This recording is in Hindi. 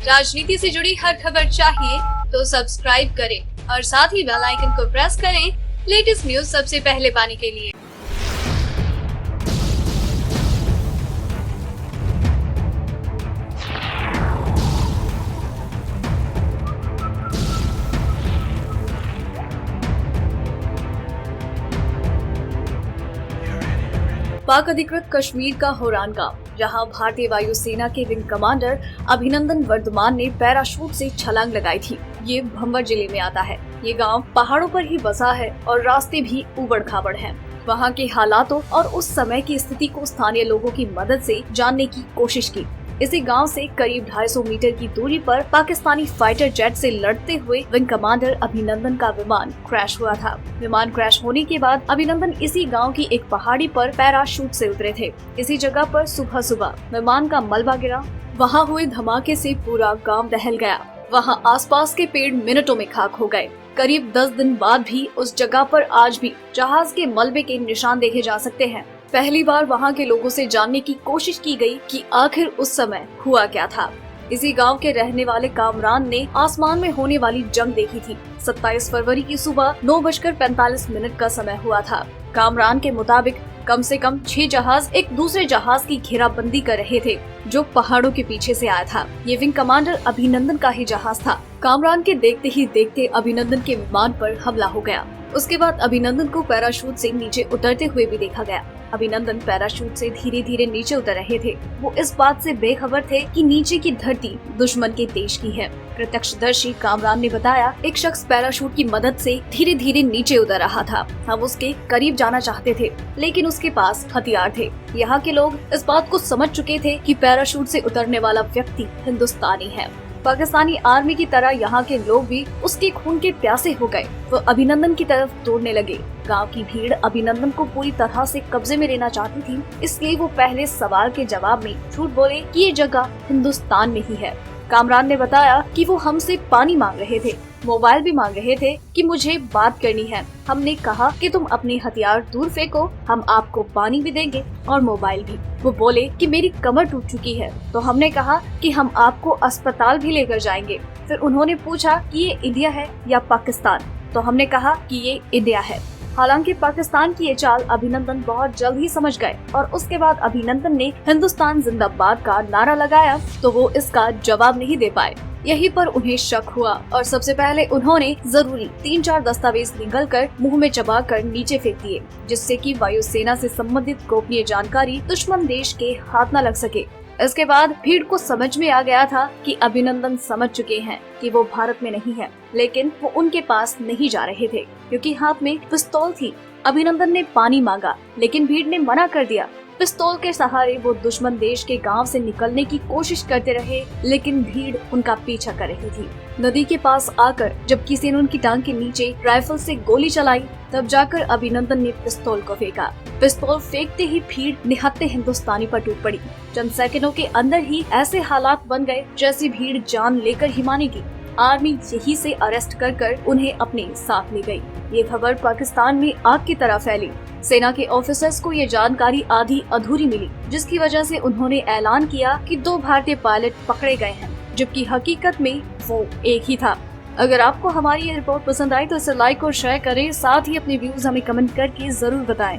राजनीति से जुड़ी हर खबर चाहिए तो सब्सक्राइब करें और साथ ही बेल आइकन को प्रेस करें लेटेस्ट न्यूज सबसे पहले पाने के लिए। पाक अधिकृत कश्मीर का होरान गांव, जहां भारतीय वायुसेना के विंग कमांडर अभिनंदन वर्धमान ने पैराशूट से छलांग लगाई थी। ये भंवर जिले में आता है। ये गांव पहाड़ों पर ही बसा है और रास्ते भी उबड़ खाबड़ हैं। वहां के हालातों और उस समय की स्थिति को स्थानीय लोगों की मदद से जानने की कोशिश की। इसी गांव से करीब 250 मीटर की दूरी पर पाकिस्तानी फाइटर जेट से लड़ते हुए विंग कमांडर अभिनंदन का विमान क्रैश हुआ था। विमान क्रैश होने के बाद अभिनंदन इसी गांव की एक पहाड़ी पर पैराशूट से उतरे थे। इसी जगह पर सुबह सुबह विमान का मलबा गिरा। वहां हुए धमाके से पूरा गांव दहल गया। वहां आसपास के पेड़ मिनटों में खाक हो गए। करीब 10 दिन बाद भी उस जगह पर आज भी जहाज के मलबे के निशान देखे जा सकते हैं। पहली बार वहां के लोगों से जानने की कोशिश की गई कि आखिर उस समय हुआ क्या था। इसी गांव के रहने वाले कामरान ने आसमान में होने वाली जंग देखी थी। 27 फरवरी की सुबह 9:45 का समय हुआ था। कामरान के मुताबिक कम से कम 6 जहाज एक दूसरे जहाज की घेराबंदी कर रहे थे, जो पहाड़ों के पीछे से आया था। ये विंग कमांडर अभिनंदन का ही जहाज था। कामरान के देखते ही देखते अभिनंदन के विमान पर हमला हो गया। उसके बाद अभिनंदन को पैराशूट से नीचे उतरते हुए भी देखा गया। अभिनंदन पैराशूट से धीरे धीरे नीचे उतर रहे थे। वो इस बात से बेखबर थे कि नीचे की धरती दुश्मन के देश की है। प्रत्यक्षदर्शी कामरान ने बताया, एक शख्स पैराशूट की मदद से धीरे धीरे नीचे उतर रहा था। हम उसके करीब जाना चाहते थे, लेकिन उसके पास हथियार थे। यहाँ के लोग इस बात को समझ चुके थे कि पैराशूट से उतरने वाला व्यक्ति हिंदुस्तानी है। पाकिस्तानी आर्मी की तरह यहाँ के लोग भी उसके खून के प्यासे हो गए। वो अभिनंदन की तरफ दौड़ने लगे। गांव की भीड़ अभिनंदन को पूरी तरह से कब्जे में लेना चाहती थी, इसलिए वो पहले सवाल के जवाब में झूठ बोले कि ये जगह हिंदुस्तान में ही है। कामरान ने बताया कि वो हमसे पानी मांग रहे थे, मोबाइल भी मांग रहे थे कि मुझे बात करनी है। हमने कहा कि तुम अपने हथियार दूर फेंको, हम आपको पानी भी देंगे और मोबाइल भी। वो बोले कि मेरी कमर टूट चुकी है, तो हमने कहा कि हम आपको अस्पताल भी लेकर जाएंगे। फिर उन्होंने पूछा कि ये इंडिया है या पाकिस्तान, तो हमने कहा कि ये इंडिया है। हालांकि पाकिस्तान की ये चाल अभिनंदन बहुत जल्द ही समझ गए और उसके बाद अभिनंदन ने हिंदुस्तान जिंदाबाद का नारा लगाया, तो वो इसका जवाब नहीं दे पाए। यहीं पर उन्हें शक हुआ और सबसे पहले उन्होंने जरूरी 3-4 दस्तावेज निकालकर मुंह में चबाकर नीचे फेंक दिए, जिससे कि वायुसेना से संबंधित गोपनीय जानकारी दुश्मन देश के हाथ न लग सके। इसके बाद भीड़ को समझ में आ गया था कि अभिनंदन समझ चुके हैं कि वो भारत में नहीं है, लेकिन वो उनके पास नहीं जा रहे थे क्योंकि हाथ में पिस्तौल थी। अभिनंदन ने पानी मांगा, लेकिन भीड़ ने मना कर दिया। पिस्तौल के सहारे वो दुश्मन देश के गांव से निकलने की कोशिश करते रहे, लेकिन भीड़ उनका पीछा कर रही थी। नदी के पास आकर जब किसी ने उनकी टांग के नीचे राइफल से गोली चलाई, तब जाकर अभिनंदन ने पिस्तौल को फेंका। पिस्तौल फेंकते ही भीड़ निहत्थे हिंदुस्तानी पर टूट पड़ी। चंद सेकंडों के अंदर ही ऐसे हालात बन गए जैसी भीड़ जान लेकर ही मानेगी। आर्मी यहीं से अरेस्ट कर उन्हें अपने साथ ले गई। ये खबर पाकिस्तान में आग की तरह फैली। सेना के ऑफिसर्स को ये जानकारी आधी अधूरी मिली, जिसकी वजह से उन्होंने ऐलान किया कि 2 भारतीय पायलट पकड़े गए हैं, जबकि हकीकत में वो एक ही था। अगर आपको हमारी ये रिपोर्ट पसंद आई तो इसे लाइक और शेयर करें, साथ ही अपने व्यूज हमें कमेंट करके जरूर बताएं।